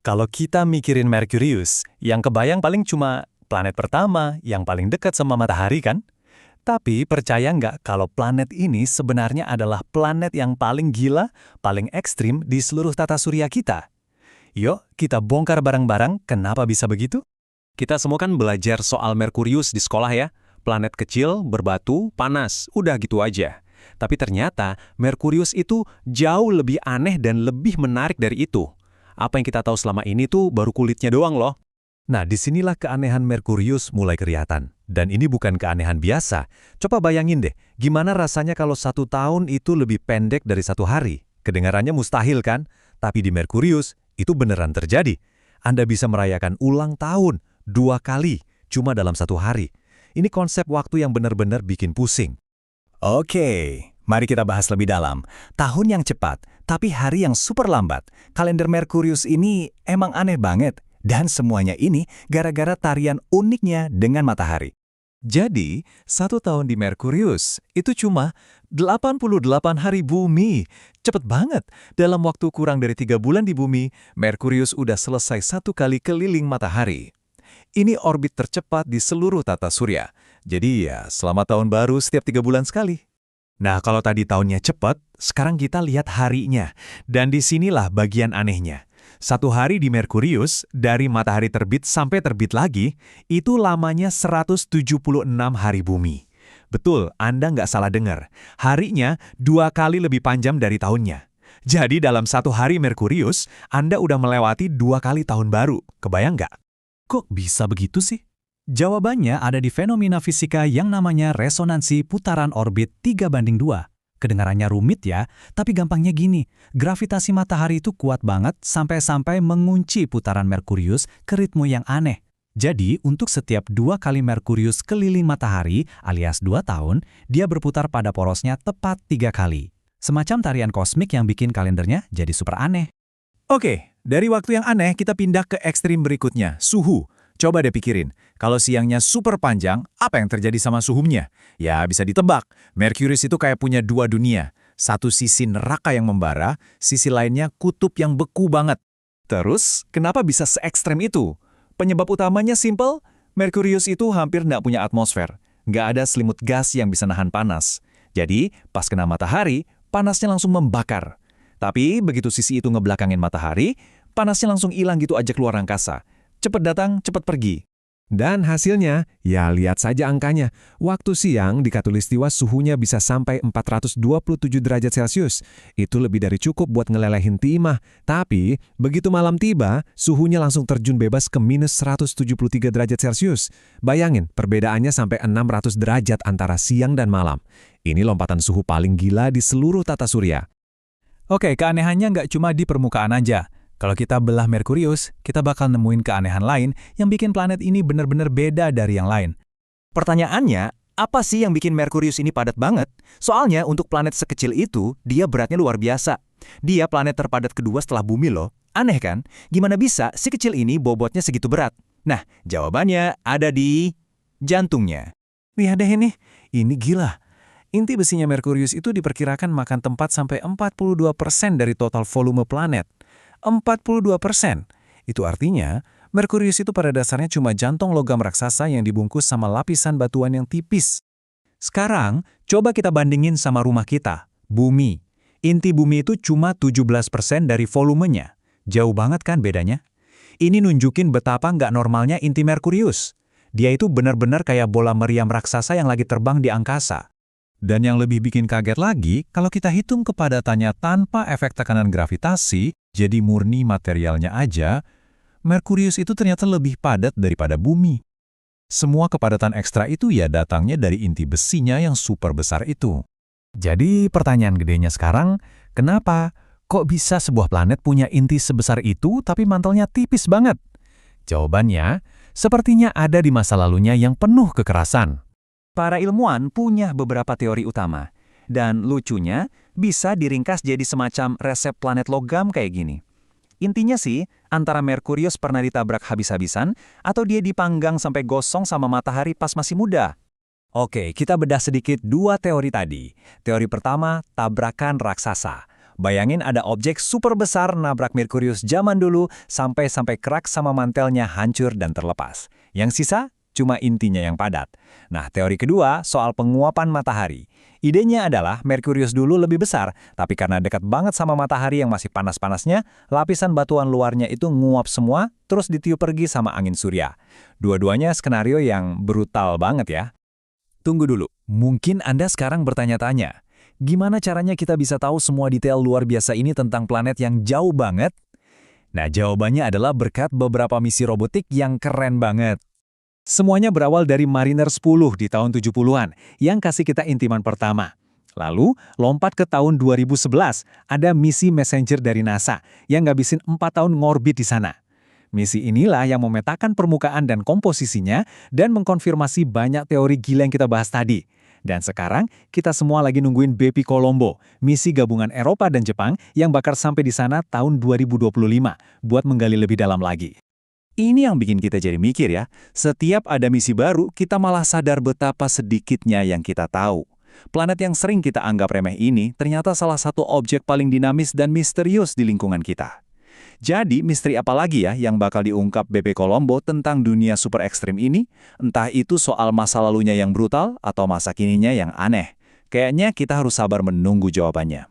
Kalau kita mikirin Merkurius, yang kebayang paling cuma planet pertama yang paling dekat sama matahari kan? Tapi percaya nggak kalau planet ini sebenarnya adalah planet yang paling gila, paling ekstrim di seluruh tata surya kita? Yuk, kita bongkar bareng-bareng kenapa bisa begitu? Kita semua kan belajar soal Merkurius di sekolah ya. Planet kecil, berbatu, panas, udah gitu aja. Tapi ternyata Merkurius itu jauh lebih aneh dan lebih menarik dari itu. Apa yang kita tahu selama ini tuh baru kulitnya doang loh. Nah, disinilah keanehan Merkurius mulai kelihatan. Dan ini bukan keanehan biasa. Coba bayangin deh, gimana rasanya kalau 1 tahun itu lebih pendek dari 1 hari? Kedengarannya mustahil kan? Tapi di Merkurius, itu beneran terjadi. Anda bisa merayakan ulang tahun 2 kali, cuma dalam 1 hari. Ini konsep waktu yang benar-benar bikin pusing. Oke, mari kita bahas lebih dalam. Tahun yang cepat, tapi hari yang super lambat. Kalender Merkurius ini emang aneh banget. Dan semuanya ini gara-gara tarian uniknya dengan matahari. Jadi, 1 tahun di Merkurius itu cuma 88 hari bumi. Cepet banget. Dalam waktu kurang dari 3 bulan di bumi, Merkurius udah selesai 1 kali keliling matahari. Ini orbit tercepat di seluruh tata surya. Jadi ya, selama tahun baru setiap 3 bulan sekali. Nah, kalau tadi tahunnya cepat, sekarang kita lihat harinya. Dan disinilah bagian anehnya. 1 hari di Merkurius, dari matahari terbit sampai terbit lagi, itu lamanya 176 hari bumi. Betul, Anda nggak salah dengar. Harinya 2 kali lebih panjang dari tahunnya. Jadi dalam 1 hari Merkurius, Anda udah melewati 2 kali tahun baru. Kebayang nggak? Kok bisa begitu sih? Jawabannya ada di fenomena fisika yang namanya resonansi putaran orbit 3:2. Kedengarannya rumit ya, tapi gampangnya gini. Gravitasi matahari itu kuat banget sampai-sampai mengunci putaran Merkurius ke ritme yang aneh. Jadi, untuk setiap 2 kali Merkurius keliling matahari alias 2 tahun, dia berputar pada porosnya tepat 3 kali. Semacam tarian kosmik yang bikin kalendernya jadi super aneh. Oke, dari waktu yang aneh kita pindah ke ekstrim berikutnya, suhu. Coba deh pikirin, kalau siangnya super panjang, apa yang terjadi sama suhunya? Ya bisa ditebak, Merkurius itu kayak punya 2 dunia. Satu sisi neraka yang membara, sisi lainnya kutub yang beku banget. Terus, kenapa bisa se-ekstrem itu? Penyebab utamanya simple, Merkurius itu hampir nggak punya atmosfer. Nggak ada selimut gas yang bisa nahan panas. Jadi, pas kena matahari, panasnya langsung membakar. Tapi, begitu sisi itu ngebelakangin matahari, panasnya langsung hilang gitu aja keluar angkasa. Cepat datang, cepat pergi. Dan hasilnya, ya lihat saja angkanya. Waktu siang di Khatulistiwa suhunya bisa sampai 427 derajat Celcius. Itu lebih dari cukup buat ngelelehin timah. Tapi, begitu malam tiba, suhunya langsung terjun bebas ke minus 173 derajat Celcius. Bayangin, perbedaannya sampai 600 derajat antara siang dan malam. Ini lompatan suhu paling gila di seluruh tata surya. Oke, keanehannya nggak cuma di permukaan aja. Kalau kita belah Merkurius, kita bakal nemuin keanehan lain yang bikin planet ini benar-benar beda dari yang lain. Pertanyaannya, apa sih yang bikin Merkurius ini padat banget? Soalnya untuk planet sekecil itu, dia beratnya luar biasa. Dia planet terpadat kedua setelah bumi loh. Aneh kan? Gimana bisa si kecil ini bobotnya segitu berat? Nah, jawabannya ada di jantungnya. Lihat deh ini gila. Inti besinya Merkurius itu diperkirakan makan tempat sampai 42% dari total volume planet. 42%. Itu artinya, Merkurius itu pada dasarnya cuma jantung logam raksasa yang dibungkus sama lapisan batuan yang tipis. Sekarang, coba kita bandingin sama rumah kita, bumi. Inti bumi itu cuma 17% dari volumenya. Jauh banget kan bedanya? Ini nunjukin betapa nggak normalnya inti Merkurius. Dia itu benar-benar kayak bola meriam raksasa yang lagi terbang di angkasa. Dan yang lebih bikin kaget lagi, kalau kita hitung kepadatannya tanpa efek tekanan gravitasi, jadi murni materialnya aja, Merkurius itu ternyata lebih padat daripada bumi. Semua kepadatan ekstra itu ya datangnya dari inti besinya yang super besar itu. Jadi pertanyaan gedenya sekarang, kenapa? Kok bisa sebuah planet punya inti sebesar itu tapi mantelnya tipis banget? Jawabannya, sepertinya ada di masa lalunya yang penuh kekerasan. Para ilmuwan punya beberapa teori utama, dan lucunya bisa diringkas jadi semacam resep planet logam kayak gini. Intinya sih, antara Merkurius pernah ditabrak habis-habisan, atau dia dipanggang sampai gosong sama matahari pas masih muda. Oke, kita bedah sedikit 2 teori tadi. Teori pertama, tabrakan raksasa. Bayangin ada objek super besar nabrak Merkurius zaman dulu sampai kerak sama mantelnya hancur dan terlepas. Yang sisa cuma intinya yang padat. Nah, teori kedua soal penguapan matahari. Idenya adalah Merkurius dulu lebih besar, tapi karena dekat banget sama matahari yang masih panas-panasnya, lapisan batuan luarnya itu nguap semua, terus ditiup pergi sama angin surya. Dua-duanya skenario yang brutal banget ya. Tunggu dulu, mungkin Anda sekarang bertanya-tanya, gimana caranya kita bisa tahu semua detail luar biasa ini tentang planet yang jauh banget? Nah, jawabannya adalah berkat beberapa misi robotik yang keren banget. Semuanya berawal dari Mariner 10 di tahun 70-an yang kasih kita intiman pertama. Lalu, lompat ke tahun 2011, ada misi Messenger dari NASA yang ngabisin 4 tahun ngorbit di sana. Misi inilah yang memetakan permukaan dan komposisinya dan mengkonfirmasi banyak teori gila yang kita bahas tadi. Dan sekarang, kita semua lagi nungguin Bepi Colombo, misi gabungan Eropa dan Jepang yang bakal sampai di sana tahun 2025 buat menggali lebih dalam lagi. Ini yang bikin kita jadi mikir ya, setiap ada misi baru, kita malah sadar betapa sedikitnya yang kita tahu. Planet yang sering kita anggap remeh ini ternyata salah satu objek paling dinamis dan misterius di lingkungan kita. Jadi, misteri apa lagi ya yang bakal diungkap BP Colombo tentang dunia super ekstrim ini? Entah itu soal masa lalunya yang brutal atau masa kininya yang aneh. Kayaknya kita harus sabar menunggu jawabannya.